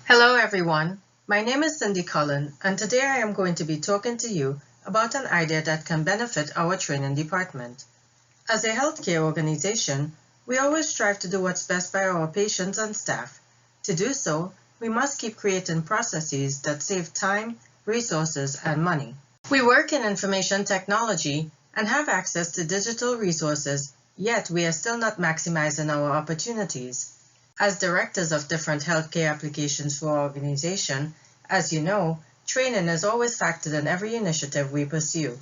Hello everyone, my name is Cindy Cullen and today I am going to be talking to you about an idea that can benefit our training department. As a healthcare organization, we always strive to do what's best by our patients and staff. To do so, we must keep creating processes that save time, resources, and money. We work in information technology and have access to digital resources, yet we are still not maximizing our opportunities. As directors of different healthcare applications for our organization, as you know, training is always factored in every initiative we pursue.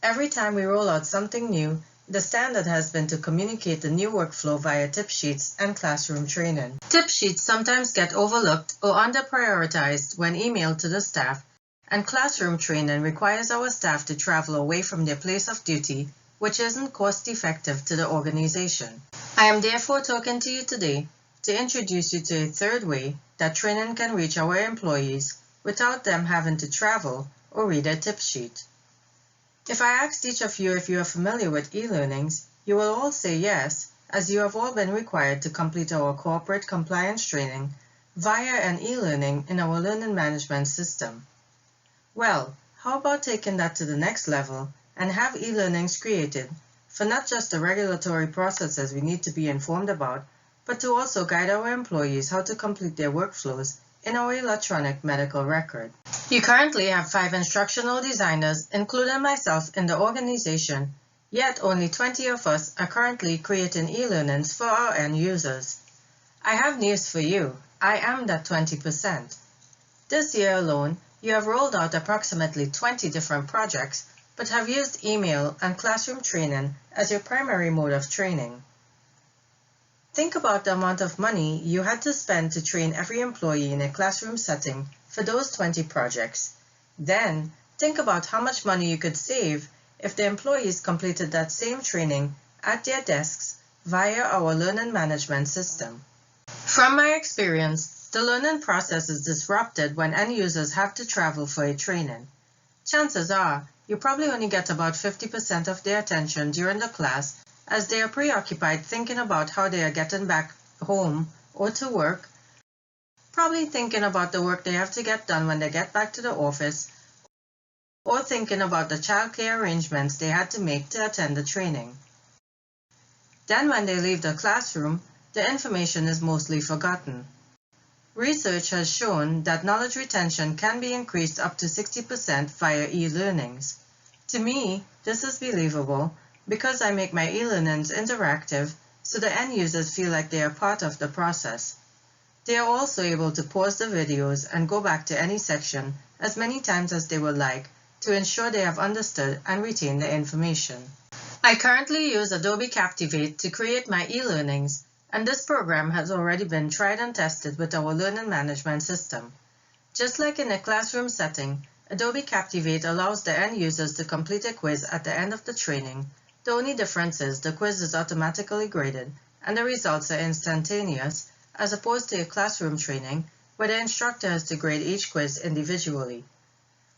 Every time we roll out something new, the standard has been to communicate the new workflow via tip sheets and classroom training. Tip sheets sometimes get overlooked or under-prioritized when emailed to the staff, and classroom training requires our staff to travel away from their place of duty, which isn't cost-effective to the organization. I am therefore talking to you today to introduce you to a third way that training can reach our employees without them having to travel or read a tip sheet. If I asked each of you if you are familiar with e-learnings, you will all say yes, as you have all been required to complete our corporate compliance training via an e-learning in our learning management system. Well, how about taking that to the next level and have e-learnings created for not just the regulatory processes we need to be informed about, but to also guide our employees how to complete their workflows in our electronic medical record. You currently have 5 instructional designers, including myself, in the organization, yet only 20 of us are currently creating e-learnings for our end users. I have news for you. I am that 20%. This year alone, you have rolled out approximately 20 different projects, but have used email and classroom training as your primary mode of training. Think about the amount of money you had to spend to train every employee in a classroom setting for those 20 projects. Then, think about how much money you could save if the employees completed that same training at their desks via our learning management system. From my experience, the learning process is disrupted when end users have to travel for a training. Chances are, you probably only get about 50% of their attention during the class, as they are preoccupied thinking about how they are getting back home or to work, probably thinking about the work they have to get done when they get back to the office, or thinking about the childcare arrangements they had to make to attend the training. Then when they leave the classroom, the information is mostly forgotten. Research has shown that knowledge retention can be increased up to 60% via e-learnings. To me, this is believable because I make my e-learnings interactive so the end users feel like they are part of the process. They are also able to pause the videos and go back to any section as many times as they would like to ensure they have understood and retained the information. I currently use Adobe Captivate to create my e-learnings, and this program has already been tried and tested with our learning management system. Just like in a classroom setting, Adobe Captivate allows the end users to complete a quiz at the end of the training. The only difference is the quiz is automatically graded and the results are instantaneous, as opposed to a classroom training where the instructor has to grade each quiz individually.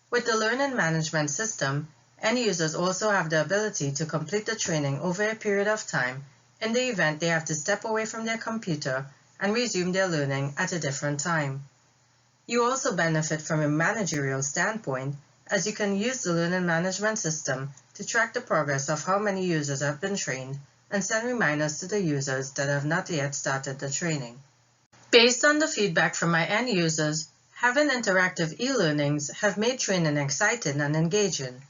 With the learning management system, end users also have the ability to complete the training over a period of time in the event they have to step away from their computer and resume their learning at a different time. You also benefit from a managerial standpoint, as you can use the learning management system to track the progress of how many users have been trained and send reminders to the users that have not yet started the training. Based on the feedback from my end users, having interactive e-learnings have made training exciting and engaging.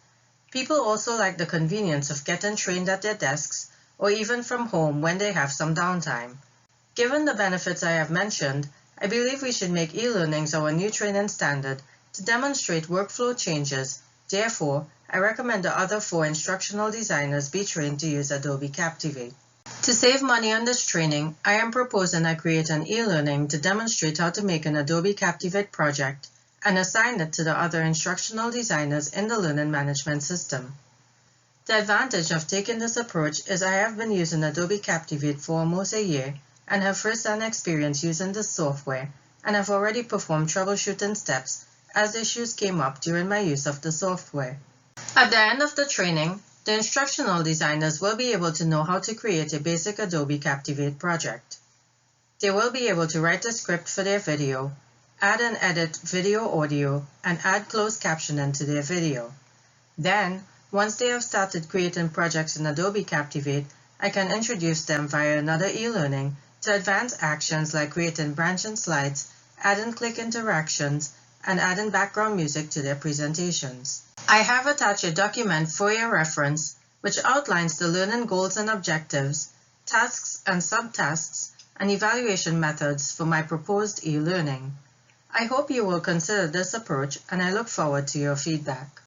People also like the convenience of getting trained at their desks or even from home when they have some downtime. Given the benefits I have mentioned, I believe we should make e-learnings our new training standard to demonstrate workflow changes. Therefore, I recommend the other 4 instructional designers be trained to use Adobe Captivate. To save money on this training, I am proposing I create an e-learning to demonstrate how to make an Adobe Captivate project and assign it to the other instructional designers in the learning management system. The advantage of taking this approach is I have been using Adobe Captivate for almost a year and have first-hand experience using this software and have already performed troubleshooting steps as issues came up during my use of the software. At the end of the training, the instructional designers will be able to know how to create a basic Adobe Captivate project. They will be able to write a script for their video, add and edit video, audio, and add closed captioning to their video. Then, once they have started creating projects in Adobe Captivate, I can introduce them via another e-learning to advanced actions like creating branching slides, adding click interactions, and adding background music to their presentations. I have attached a document for your reference which outlines the learning goals and objectives, tasks and subtasks, and evaluation methods for my proposed e-learning. I hope you will consider this approach, and I look forward to your feedback.